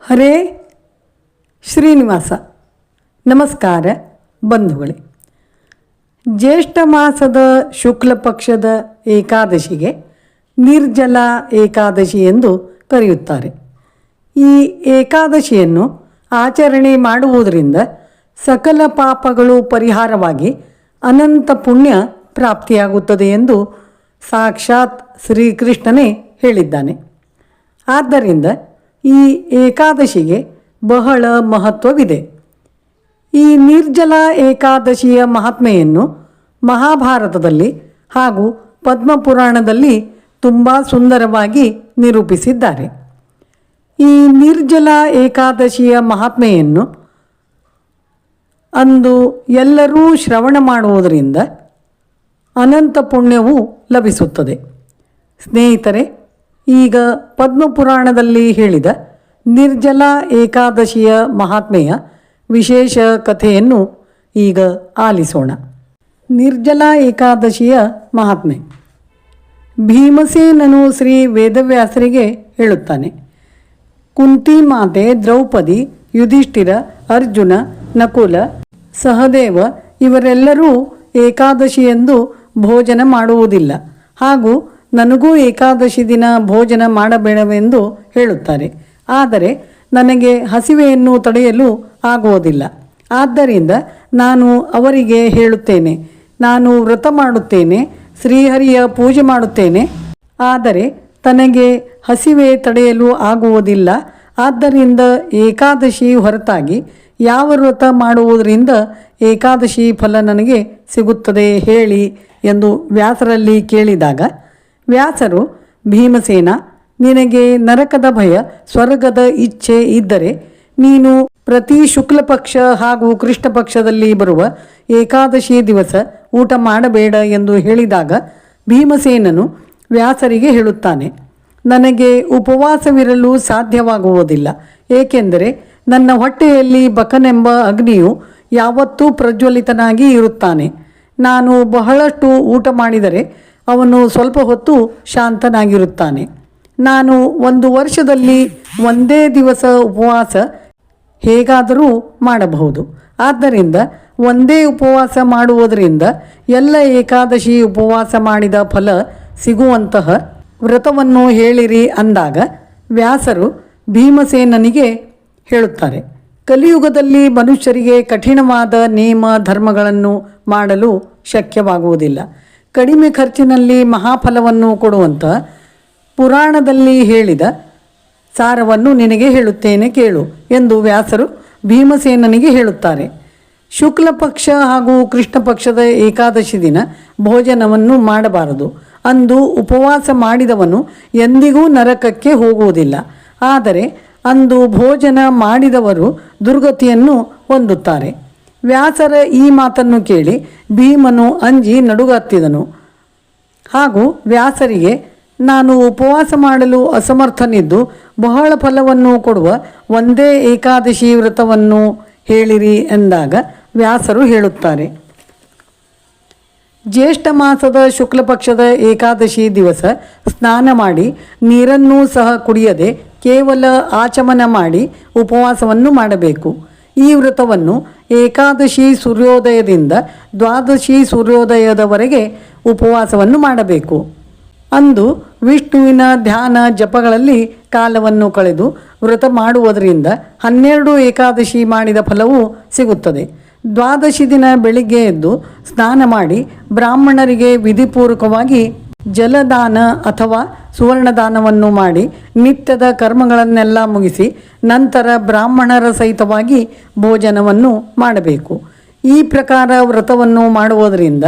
ಹರೇ ಶ್ರೀನಿವಾಸ. ನಮಸ್ಕಾರ ಬಂಧುಗಳೇ. ಜ್ಯೇಷ್ಠ ಮಾಸದ ಶುಕ್ಲ ಪಕ್ಷದ ಏಕಾದಶಿಗೆ ನಿರ್ಜಲ ಏಕಾದಶಿ ಎಂದು ಕರೆಯುತ್ತಾರೆ. ಈ ಏಕಾದಶಿಯನ್ನು ಆಚರಣೆ ಮಾಡುವುದರಿಂದ ಸಕಲ ಪಾಪಗಳು ಪರಿಹಾರವಾಗಿ ಅನಂತ ಪುಣ್ಯ ಪ್ರಾಪ್ತಿಯಾಗುತ್ತದೆ ಎಂದು ಸಾಕ್ಷಾತ್ ಶ್ರೀಕೃಷ್ಣನೇ ಹೇಳಿದ್ದಾನೆ. ಆದ್ದರಿಂದ ಈ ಏಕಾದಶಿಗೆ ಬಹಳ ಮಹತ್ವವಿದೆ. ಈ ನಿರ್ಜಲ ಏಕಾದಶಿಯ ಮಹಾತ್ಮೆಯನ್ನು ಮಹಾಭಾರತದಲ್ಲಿ ಹಾಗೂ ಪದ್ಮಪುರಾಣದಲ್ಲಿ ತುಂಬ ಸುಂದರವಾಗಿ ನಿರೂಪಿಸಿದ್ದಾರೆ. ಈ ನಿರ್ಜಲ ಏಕಾದಶಿಯ ಮಹಾತ್ಮೆಯನ್ನು ಅಂದು ಎಲ್ಲರೂ ಶ್ರವಣ ಮಾಡುವುದರಿಂದ ಅನಂತ ಪುಣ್ಯವು ಲಭಿಸುತ್ತದೆ. ಸ್ನೇಹಿತರೆ, ಈಗ ಪದ್ಮಪುರಾಣದಲ್ಲಿ ಹೇಳಿದ ನಿರ್ಜಲ ಏಕಾದಶಿಯ ಮಹಾತ್ಮೆಯ ವಿಶೇಷ ಕಥೆಯನ್ನು ಈಗ ಆಲಿಸೋಣ. ನಿರ್ಜಲ ಏಕಾದಶಿಯ ಮಹಾತ್ಮೆ. ಭೀಮಸೇನನು ಶ್ರೀ ವೇದವ್ಯಾಸರಿಗೆ ಹೇಳುತ್ತಾನೆ, ಕುಂತಿ ಮಾತೆ, ದ್ರೌಪದಿ, ಯುಧಿಷ್ಠಿರ, ಅರ್ಜುನ, ನಕುಲ, ಸಹದೇವ ಇವರೆಲ್ಲರೂ ಏಕಾದಶಿಯೆಂದು ಭೋಜನ ಮಾಡುವುದಿಲ್ಲ ಹಾಗೂ ನನಗೂ ಏಕಾದಶಿ ದಿನ ಭೋಜನ ಮಾಡಬೇಡವೆಂದು ಹೇಳುತ್ತಾರೆ. ಆದರೆ ನನಗೆ ಹಸಿವೆಯನ್ನು ತಡೆಯಲು ಆಗುವುದಿಲ್ಲ. ಆದ್ದರಿಂದ ನಾನು ಅವರಿಗೆ ಹೇಳುತ್ತೇನೆ, ನಾನು ವ್ರತ ಮಾಡುತ್ತೇನೆ, ಶ್ರೀಹರಿಯ ಪೂಜೆ ಮಾಡುತ್ತೇನೆ, ಆದರೆ ತನಗೆ ಹಸಿವೆ ತಡೆಯಲು ಆಗುವುದಿಲ್ಲ. ಆದ್ದರಿಂದ ಏಕಾದಶಿ ಹೊರತಾಗಿ ಯಾವ ವ್ರತ ಮಾಡುವುದರಿಂದ ಏಕಾದಶಿ ಫಲ ನನಗೆ ಸಿಗುತ್ತದೆ ಹೇಳಿ ಎಂದು ವ್ಯಾಸರಲ್ಲಿ ಕೇಳಿದಾಗ ವ್ಯಾಸರು, ಭೀಮಸೇನ, ನಿನಗೆ ನರಕದ ಭಯ, ಸ್ವರ್ಗದ ಇಚ್ಛೆ ಇದ್ದರೆ ನೀನು ಪ್ರತಿ ಶುಕ್ಲ ಪಕ್ಷ ಹಾಗೂ ಕೃಷ್ಣ ಪಕ್ಷದಲ್ಲಿ ಬರುವ ಏಕಾದಶಿ ದಿವಸ ಊಟ ಮಾಡಬೇಡ ಎಂದು ಹೇಳಿದಾಗ ಭೀಮಸೇನನು ವ್ಯಾಸರಿಗೆ ಹೇಳುತ್ತಾನೆ, ನನಗೆ ಉಪವಾಸವಿರಲು ಸಾಧ್ಯವಾಗುವುದಿಲ್ಲ. ಏಕೆಂದರೆ ನನ್ನ ಹೊಟ್ಟೆಯಲ್ಲಿ ಬಕನೆಂಬ ಅಗ್ನಿಯು ಯಾವತ್ತೂ ಪ್ರಜ್ವಲಿತನಾಗಿ ಇರುತ್ತಾನೆ. ನಾನು ಬಹಳಷ್ಟು ಊಟ ಮಾಡಿದರೆ ಅವನು ಸ್ವಲ್ಪ ಹೊತ್ತು ಶಾಂತನಾಗಿರುತ್ತಾನೆ. ನಾನು ಒಂದು ವರ್ಷದಲ್ಲಿ ಒಂದೇ ದಿವಸ ಉಪವಾಸ ಹೇಗಾದರೂ ಮಾಡಬಹುದು. ಆದ್ದರಿಂದ ಒಂದೇ ಉಪವಾಸ ಮಾಡುವುದರಿಂದ ಎಲ್ಲ ಏಕಾದಶಿ ಉಪವಾಸ ಮಾಡಿದ ಫಲ ಸಿಗುವಂತಹ ವ್ರತವನ್ನು ಹೇಳಿರಿ ಅಂದಾಗ ವ್ಯಾಸರು ಭೀಮಸೇನನಿಗೆ ಹೇಳುತ್ತಾರೆ, ಕಲಿಯುಗದಲ್ಲಿ ಮನುಷ್ಯರಿಗೆ ಕಠಿಣವಾದ ನೇಮ ಧರ್ಮಗಳನ್ನು ಮಾಡಲು ಶಕ್ಯವಾಗುವುದಿಲ್ಲ. ಕಡಿಮೆ ಖರ್ಚಿನಲ್ಲಿ ಮಹಾಫಲವನ್ನು ಕೊಡುವಂಥ ಪುರಾಣದಲ್ಲಿ ಹೇಳಿದ ಸಾರವನ್ನು ನಿನಗೆ ಹೇಳುತ್ತೇನೆ ಕೇಳು ಎಂದು ವ್ಯಾಸರು ಭೀಮಸೇನನಿಗೆ ಹೇಳುತ್ತಾರೆ. ಶುಕ್ಲ ಪಕ್ಷ ಹಾಗೂ ಕೃಷ್ಣ ಪಕ್ಷದ ಏಕಾದಶಿ ದಿನ ಭೋಜನವನ್ನು ಮಾಡಬಾರದು. ಅಂದು ಉಪವಾಸ ಮಾಡಿದವನು ಎಂದಿಗೂ ನರಕಕ್ಕೆ ಹೋಗುವುದಿಲ್ಲ. ಆದರೆ ಅಂದು ಭೋಜನ ಮಾಡಿದವರು ದುರ್ಗತಿಯನ್ನು ಹೊಂದುತ್ತಾರೆ. ವ್ಯಾಸರ ಈ ಮಾತನ್ನು ಕೇಳಿ ಭೀಮನು ಅಂಜಿ ನಡುಗತ್ತಿದನು ಹಾಗೂ ವ್ಯಾಸರಿಗೆ, ನಾನು ಉಪವಾಸ ಮಾಡಲು ಅಸಮರ್ಥನಿದ್ದು ಬಹಳ ಫಲವನ್ನು ಕೊಡುವ ಒಂದೇ ಏಕಾದಶಿ ವ್ರತವನ್ನು ಹೇಳಿರಿ ಎಂದಾಗ ವ್ಯಾಸರು ಹೇಳುತ್ತಾರೆ, ಜ್ಯೇಷ್ಠ ಮಾಸದ ಶುಕ್ಲ ಪಕ್ಷದ ಏಕಾದಶಿ ದಿವಸ ಸ್ನಾನ ಮಾಡಿ ನೀರನ್ನೂ ಸಹ ಕುಡಿಯದೆ ಕೇವಲ ಆಚಮನ ಮಾಡಿ ಉಪವಾಸವನ್ನು ಮಾಡಬೇಕು. ಈ ವ್ರತವನ್ನು ಏಕಾದಶಿ ಸೂರ್ಯೋದಯದಿಂದ ದ್ವಾದಶಿ ಸೂರ್ಯೋದಯದವರೆಗೆ ಉಪವಾಸವನ್ನು ಮಾಡಬೇಕು. ಅಂದು ವಿಷ್ಣುವಿನ ಧ್ಯಾನ ಜಪಗಳಲ್ಲಿ ಕಾಲವನ್ನು ಕಳೆದು ವ್ರತ ಮಾಡುವುದರಿಂದ 12 ಏಕಾದಶಿ ಮಾಡಿದ ಫಲವು ಸಿಗುತ್ತದೆ. ದ್ವಾದಶಿ ದಿನ ಬೆಳಿಗ್ಗೆ ಎದ್ದು ಸ್ನಾನ ಮಾಡಿ ಬ್ರಾಹ್ಮಣರಿಗೆ ವಿಧಿಪೂರ್ವಕವಾಗಿ ಜಲದಾನ ಅಥವಾ ಸುವರ್ಣದಾನವನ್ನು ಮಾಡಿ ನಿತ್ಯದ ಕರ್ಮಗಳನ್ನೆಲ್ಲ ಮುಗಿಸಿ ನಂತರ ಬ್ರಾಹ್ಮಣರ ಸಹಿತವಾಗಿ ಭೋಜನವನ್ನು ಮಾಡಬೇಕು. ಈ ಪ್ರಕಾರ ವ್ರತವನ್ನು ಮಾಡುವುದರಿಂದ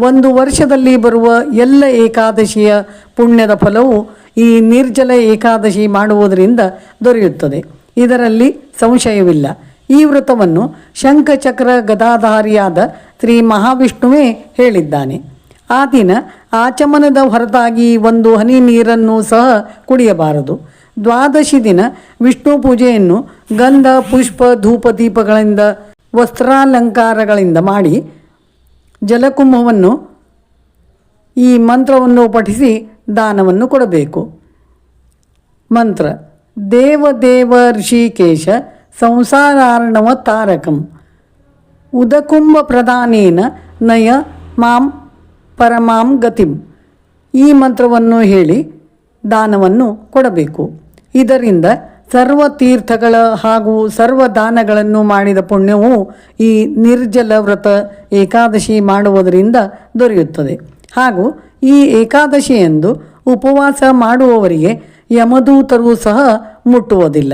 ಒಂದು ವರ್ಷದಲ್ಲಿ ಬರುವ ಎಲ್ಲ ಏಕಾದಶಿಯ ಪುಣ್ಯದ ಫಲವು ಈ ನಿರ್ಜಲ ಏಕಾದಶಿ ಮಾಡುವುದರಿಂದ ದೊರೆಯುತ್ತದೆ. ಇದರಲ್ಲಿ ಸಂಶಯವಿಲ್ಲ. ಈ ವ್ರತವನ್ನು ಶಂಖಚಕ್ರ ಗದಾಧಾರಿಯಾದ ಶ್ರೀ ಮಹಾವಿಷ್ಣುವೇ ಹೇಳಿದ್ದಾನೆ. ಆ ದಿನ ಆಚಮನದ ಹೊರತಾಗಿ ಒಂದು ಹನಿ ನೀರನ್ನು ಸಹ ಕುಡಿಯಬಾರದು. ದ್ವಾದಶಿ ದಿನ ವಿಷ್ಣು ಪೂಜೆಯನ್ನು ಗಂಧ, ಪುಷ್ಪ, ಧೂಪ, ದೀಪಗಳಿಂದ ವಸ್ತ್ರಾಲಂಕಾರಗಳಿಂದ ಮಾಡಿ ಜಲಕುಂಭವನ್ನು ಈ ಮಂತ್ರವನ್ನು ಪಠಿಸಿ ದಾನವನ್ನು ಕೊಡಬೇಕು. ಮಂತ್ರ: ದೇವದೇವ ಋಷಿಕೇಶ ಸಂಸಾರಾರ್ಣವ ತಾರಕಂ ಉದಕುಂಭ ಪ್ರಧಾನೇನ ನಯ ಮಾಂ ಪರಮಾಂ ಗತಿಂ. ಈ ಮಂತ್ರವನ್ನು ಹೇಳಿ ದಾನವನ್ನು ಕೊಡಬೇಕು. ಇದರಿಂದ ಸರ್ವ ತೀರ್ಥಗಳ ಹಾಗೂ ಸರ್ವ ದಾನಗಳನ್ನು ಮಾಡಿದ ಪುಣ್ಯವು ಈ ನಿರ್ಜಲ ವ್ರತ ಏಕಾದಶಿ ಮಾಡುವುದರಿಂದ ದೊರೆಯುತ್ತದೆ. ಹಾಗೂ ಈ ಏಕಾದಶಿಯಂದು ಉಪವಾಸ ಮಾಡುವವರಿಗೆ ಯಮದೂತರು ಸಹ ಮುಟ್ಟುವುದಿಲ್ಲ.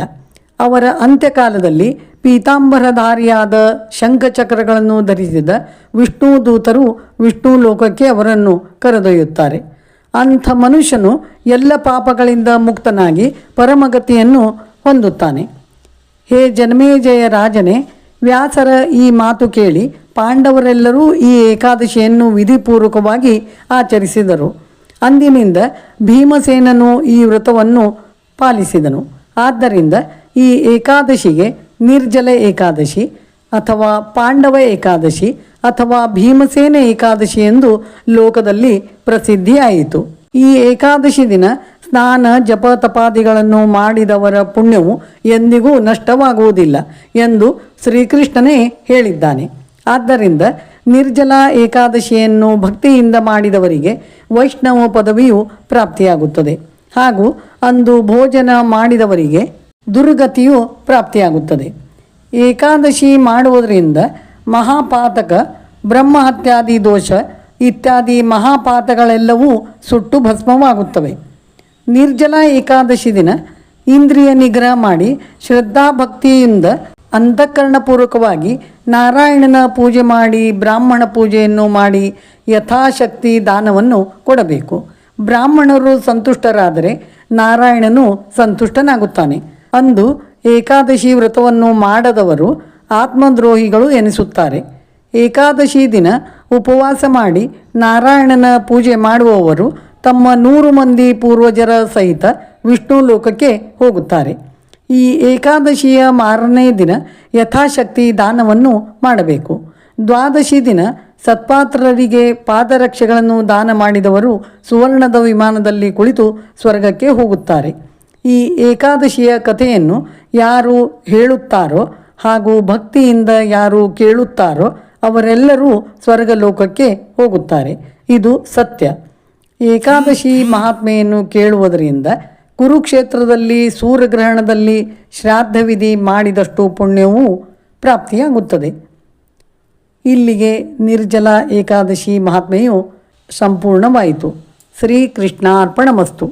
ಅವರ ಅಂತ್ಯಕಾಲದಲ್ಲಿ ಪೀತಾಂಬರಧಾರಿಯಾದ ಶಂಖಚಕ್ರಗಳನ್ನು ಧರಿಸಿದ ವಿಷ್ಣು ದೂತರು ವಿಷ್ಣು ಲೋಕಕ್ಕೆ ಅವರನ್ನು ಕರೆದೊಯ್ಯುತ್ತಾರೆ. ಅಂಥ ಮನುಷ್ಯನು ಎಲ್ಲ ಪಾಪಗಳಿಂದ ಮುಕ್ತನಾಗಿ ಪರಮಗತಿಯನ್ನು ಹೊಂದುತ್ತಾನೆ. ಹೇ ಜನಮೇಜಯ ರಾಜನೇ, ವ್ಯಾಸರ ಈ ಮಾತು ಕೇಳಿ ಪಾಂಡವರೆಲ್ಲರೂ ಈ ಏಕಾದಶಿಯನ್ನು ವಿಧಿಪೂರ್ವಕವಾಗಿ ಆಚರಿಸಿದರು. ಅಂದಿನಿಂದ ಭೀಮಸೇನನು ಈ ವ್ರತವನ್ನು ಪಾಲಿಸಿದನು. ಆದ್ದರಿಂದ ಈ ಏಕಾದಶಿಗೆ ನಿರ್ಜಲ ಏಕಾದಶಿ ಅಥವಾ ಪಾಂಡವ ಏಕಾದಶಿ ಅಥವಾ ಭೀಮಸೇನ ಏಕಾದಶಿ ಎಂದು ಲೋಕದಲ್ಲಿ ಪ್ರಸಿದ್ಧಿಯಾಯಿತು. ಈ ಏಕಾದಶಿ ದಿನ ಸ್ನಾನ ಜಪ ತಪಾದಿಗಳನ್ನು ಮಾಡಿದವರ ಪುಣ್ಯವು ಎಂದಿಗೂ ನಷ್ಟವಾಗುವುದಿಲ್ಲ ಎಂದು ಶ್ರೀಕೃಷ್ಣನೇ ಹೇಳಿದ್ದಾನೆ. ಆದ್ದರಿಂದ ನಿರ್ಜಲ ಏಕಾದಶಿಯನ್ನು ಭಕ್ತಿಯಿಂದ ಮಾಡಿದವರಿಗೆ ವೈಷ್ಣವ ಪದವಿಯು ಪ್ರಾಪ್ತಿಯಾಗುತ್ತದೆ. ಹಾಗೂ ಅಂದು ಭೋಜನ ಮಾಡಿದವರಿಗೆ ದುರ್ಗತಿಯು ಪ್ರಾಪ್ತಿಯಾಗುತ್ತದೆ. ಏಕಾದಶಿ ಮಾಡುವುದರಿಂದ ಮಹಾಪಾತಕ, ಬ್ರಹ್ಮಹತ್ಯಾದಿ ದೋಷ ಇತ್ಯಾದಿ ಮಹಾಪಾತಗಳೆಲ್ಲವೂ ಸುಟ್ಟು ಭಸ್ಮವಾಗುತ್ತವೆ. ನಿರ್ಜಲ ಏಕಾದಶಿ ದಿನ ಇಂದ್ರಿಯ ನಿಗ್ರಹ ಮಾಡಿ ಶ್ರದ್ಧಾಭಕ್ತಿಯಿಂದ ಅಂತಃಕರಣಪೂರ್ವಕವಾಗಿ ನಾರಾಯಣನ ಪೂಜೆ ಮಾಡಿ ಬ್ರಾಹ್ಮಣ ಪೂಜೆಯನ್ನು ಮಾಡಿ ಯಥಾಶಕ್ತಿ ದಾನವನ್ನು ಕೊಡಬೇಕು. ಬ್ರಾಹ್ಮಣರು ಸಂತುಷ್ಟರಾದರೆ ನಾರಾಯಣನು ಸಂತುಷ್ಟನಾಗುತ್ತಾನೆ. ಅಂದು ಏಕಾದಶಿ ವ್ರತವನ್ನು ಮಾಡದವರು ಆತ್ಮದ್ರೋಹಿಗಳು ಎನಿಸುತ್ತಾರೆ. ಏಕಾದಶಿ ದಿನ ಉಪವಾಸ ಮಾಡಿ ನಾರಾಯಣನ ಪೂಜೆ ಮಾಡುವವರು ತಮ್ಮ 100 ಮಂದಿ ಪೂರ್ವಜರ ಸಹಿತ ವಿಷ್ಣು ಲೋಕಕ್ಕೆ ಹೋಗುತ್ತಾರೆ. ಈ ಏಕಾದಶಿಯ ಮಾರನೇ ದಿನ ಯಥಾಶಕ್ತಿ ದಾನವನ್ನು ಮಾಡಬೇಕು. ದ್ವಾದಶಿ ದಿನ ಸತ್ಪಾತ್ರರಿಗೆ ಪಾದರಕ್ಷೆಗಳನ್ನು ದಾನ ಮಾಡಿದವರು ಸುವರ್ಣದ ವಿಮಾನದಲ್ಲಿ ಕುಳಿತು ಸ್ವರ್ಗಕ್ಕೆ ಹೋಗುತ್ತಾರೆ. ಈ ಏಕಾದಶಿಯ ಕಥೆಯನ್ನು ಯಾರು ಹೇಳುತ್ತಾರೋ ಹಾಗೂ ಭಕ್ತಿಯಿಂದ ಯಾರು ಕೇಳುತ್ತಾರೋ ಅವರೆಲ್ಲರೂ ಸ್ವರ್ಗಲೋಕಕ್ಕೆ ಹೋಗುತ್ತಾರೆ. ಇದು ಸತ್ಯ. ಏಕಾದಶಿ ಮಹಾತ್ಮೆಯನ್ನು ಕೇಳುವುದರಿಂದ ಕುರುಕ್ಷೇತ್ರದಲ್ಲಿ ಸೂರ್ಯಗ್ರಹಣದಲ್ಲಿ ಶ್ರಾದ್ದ ವಿಧಿ ಮಾಡಿದಷ್ಟು ಪುಣ್ಯವೂ ಪ್ರಾಪ್ತಿಯಾಗುತ್ತದೆ. ಇಲ್ಲಿಗೆ ನಿರ್ಜಲ ಏಕಾದಶಿ ಮಹಾತ್ಮೆಯು ಸಂಪೂರ್ಣವಾಯಿತು. ಶ್ರೀಕೃಷ್ಣಾರ್ಪಣಮಸ್ತು.